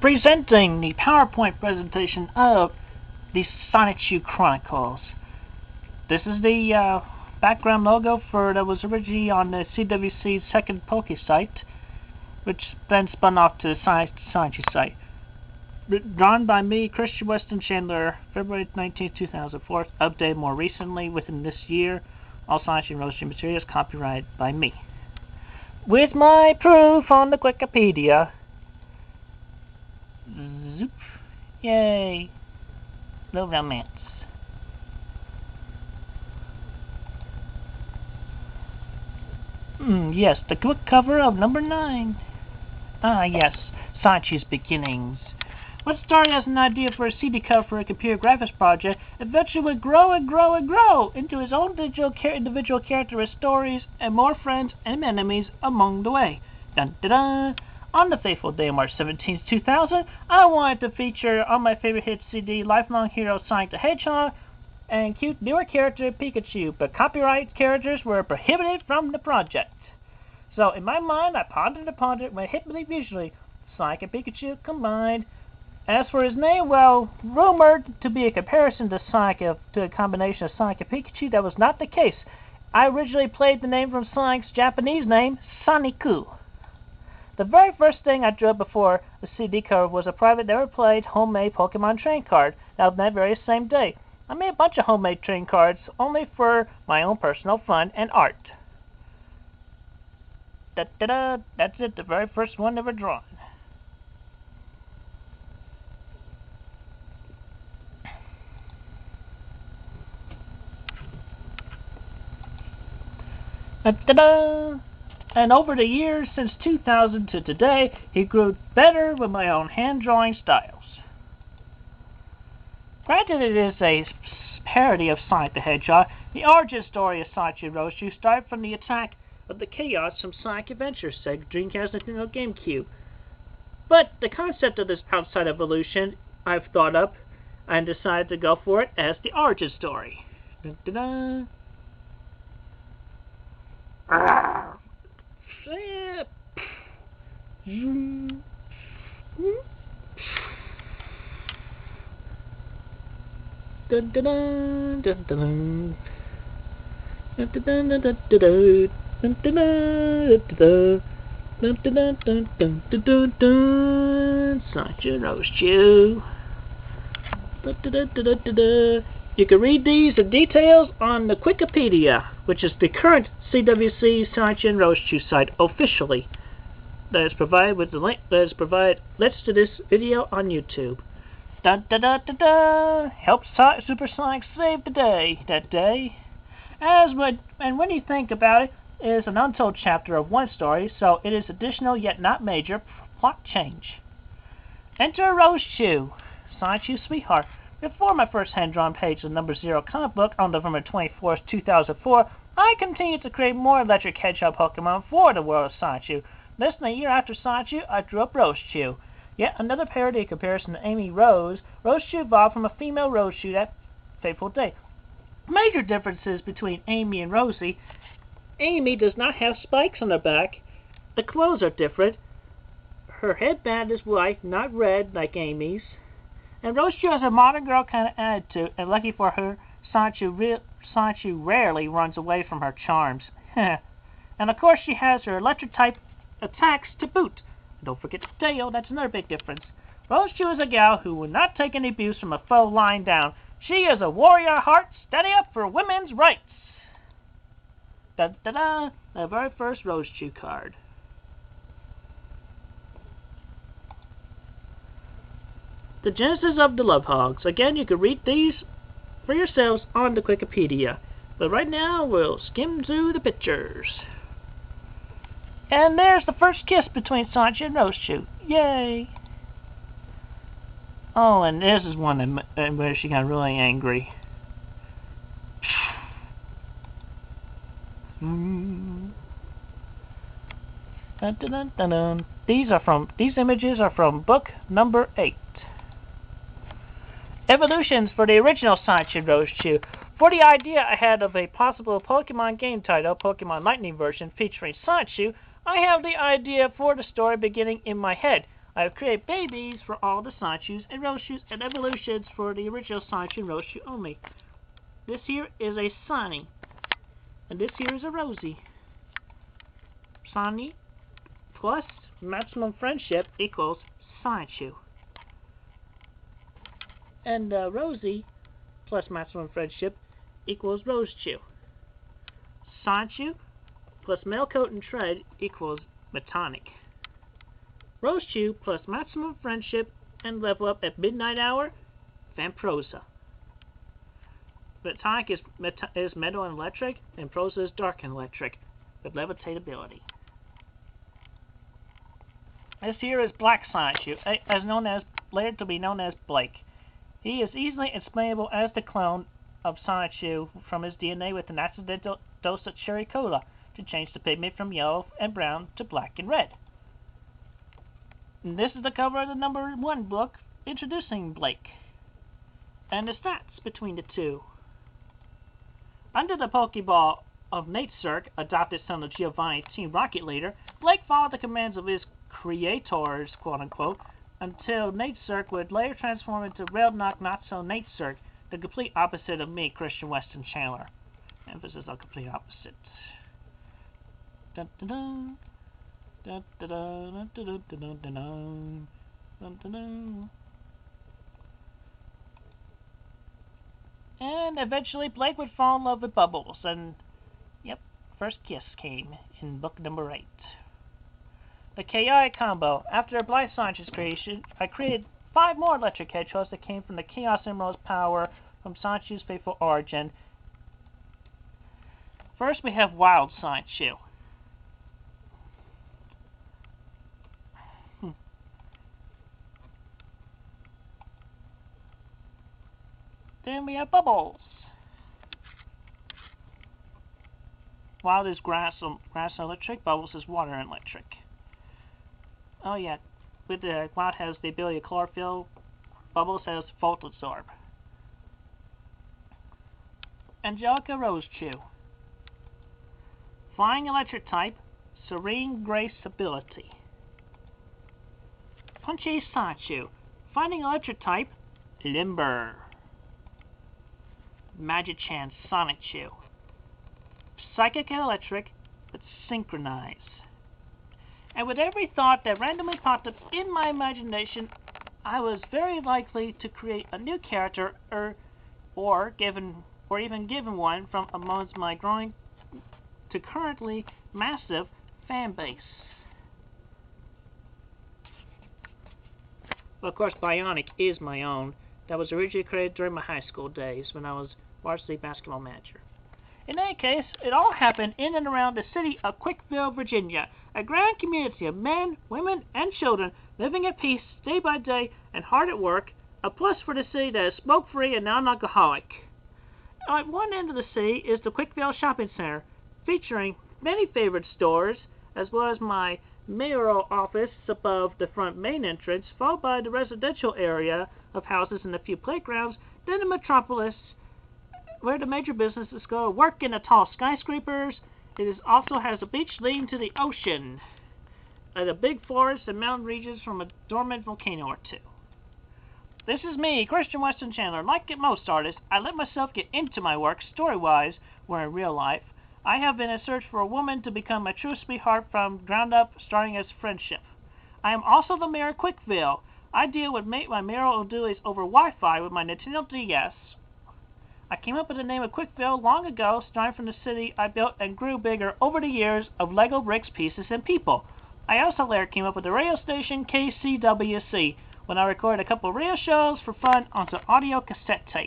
Presenting the PowerPoint presentation of the Sonichu Chronicles. This is the background logo that was originally on the CWC's second Poke site, which then spun off to the Sonichu site. Drawn by me, Christian Weston Chandler, February 19, 2004. Updated more recently within this year. All Sonichu and Roshi materials copyrighted by me. With my proof on the Wikipedia. Zoop. Yay. No romance. Yes, the book cover of number 9. Ah, yes, Sonichu's beginnings. What started as an idea for a CD cover for a computer graphics project eventually would grow and grow and grow into his own individual character with stories and more friends and enemies among the way. Dun dun dun! On the fateful day of March 17, 2000, I wanted to feature on my favorite hit CD, lifelong hero Sonic the Hedgehog and cute newer character Pikachu, but copyright characters were prohibited from the project. So in my mind, I pondered and pondered when it hit me visually, Sonic and Pikachu combined. As for his name, well, rumored to be a comparison to a combination of Sonic and Pikachu, that was not the case. I originally played the name from Sonic's Japanese name, Sonichu. The very first thing I drew up before the CD cover was a private never played homemade Pokemon train card. That was that very same day. I made a bunch of homemade train cards only for my own personal fun and art. Da-da-da, that's it, the very first one ever drawn. Da-da-da! And over the years, since 2000 to today, he grew better with my own hand-drawing styles. Granted it is a parody of Sonic the Hedgehog, the origin story of Sonichu and Roshi started from the attack of the Chaos from Sonic Adventure, Sega Dreamcast, Nintendo GameCube. But the concept of this outside evolution I've thought up and decided to go for it as the origin story. Da-da-da! You can read these in details on the Wikipedia, which is the current CWC Sonichu and Roshi site officially. That is provided with the link links to this video on YouTube. Dun da da da da! Help Supersonic save the day that day. And when you think about it, it is an untold chapter of one story, so it is additional yet not major plot change. Enter Roshi, Sonichu's sweetheart. Before my first hand-drawn page of number 0 comic book on November 24, 2004, I continued to create more electric hedgehog Pokemon for the world of Sonichu. Less than a year after Sonichu, I drew up Roshi. Yet another parody comparison to Amy Rose. Roshi evolved from a female Roshi that fateful day. Major differences between Amy and Rosie. Amy does not have spikes on her back. The clothes are different. Her headband is white, not red like Amy's. And Roshi has a modern girl kind of attitude, and lucky for her, Sonichu rarely runs away from her charms. And of course she has her electric type attacks to boot. Don't forget the tail, that's another big difference. Roshi is a gal who will not take any abuse from a foe lying down. She is a warrior heart, steady up for women's rights. Da-da-da, the very first Roshi card. The Genesis of the Love Hogs. Again, you can read these for yourselves on the Wikipedia. But right now, we'll skim through the pictures. And there's the first kiss between Sonichu and Roshi. Yay! Oh, and this is one where she got really angry. Dun, dun, dun, dun, dun. These images are from book number 8. Evolutions for the original Sonichu and Roshi. For the idea I had of a possible Pokemon game title, Pokemon Lightning version, featuring Sonichu, I have the idea for the story beginning in my head. I have created babies for all the Sonichus and Roshus and evolutions for the original Sonichu and Roshu only. This here is a Sonny, and this here is a Rosie. Sonny plus maximum friendship equals Sonichu. And Rosie plus maximum friendship equals Rosechu. Sonichu plus male coat and tread equals Metonic. Rosechu plus maximum friendship and level up at midnight hour, Vamprosa. Metonic is metal and electric, and Prosa is dark and electric, with levitate ability. This here is Black Sonichu, later to be known as Blake. He is easily explainable as the clone of Sonichu from his DNA with an accidental dose of cherry cola to change the pigment from yellow and brown to black and red. And this is the cover of the #1 book introducing Blake, and the stats between the two. Under the Pokeball of Nate Cirque, adopted son of Giovanni, Team Rocket leader, Blake followed the commands of his creators, quote-unquote, until Nate Cirque would later transform into Railknock Not-So-Nate Cirque, the complete opposite of me, Christian Weston Chandler. Emphasis on complete opposite. Dun, dun, dun. Dun, dun, dun, dun, dun, dun, dun, dun, dun, dun, dun. And eventually Blake would fall in love with Bubbles, and yep, first kiss came in book #8. The Chaotic Combo. After Black Sonichu's creation, I created 5 more electric hedgehogs that came from the Chaos Emerald's power from Sonichu's faithful origin. First we have Wild Sonichu. Then we have Bubbles. Wild is grass electric, Bubbles is water electric. Oh yeah, with the Wild has the ability of chlorophyll, Bubbles has Volt Absorb. Angelica Rosechu. Flying electric type, Serene Grace ability. Punchy Sonichu. Finding electric type, Limber. Magichan Sonichu. Psychic and electric, but synchronize. And with every thought that randomly popped up in my imagination, I was very likely to create a new character, or even given one from amongst my growing to currently massive fan base. Well, of course, Bionic is my own. That was originally created during my high school days when I was varsity basketball manager. In any case, it all happened in and around the city of Quickville, Virginia, a grand community of men, women, and children living at peace day by day and hard at work, a plus for the city that is smoke-free and non-alcoholic. At one end of the city is the Quickville Shopping Center, featuring many favorite stores, as well as my mayoral office above the front main entrance, followed by the residential area of houses and a few playgrounds, then the metropolis, where the major businesses go work in the tall skyscrapers. It also has a beach leading to the ocean, and a big forest and mountain regions from a dormant volcano or two. This is me, Christian Weston Chandler. Like most artists, I let myself get into my work story-wise, where in real life, I have been in search for a woman to become my true sweetheart from ground up, starting as friendship. I am also the mayor of Quickville. I deal with my mayoral duties over Wi-Fi with my Nintendo DS. I came up with the name of Quickville long ago, starting from the city I built and grew bigger over the years of Lego bricks, pieces, and people. I also later came up with the radio station KCWC when I recorded a couple of radio shows for fun onto audio cassette tape.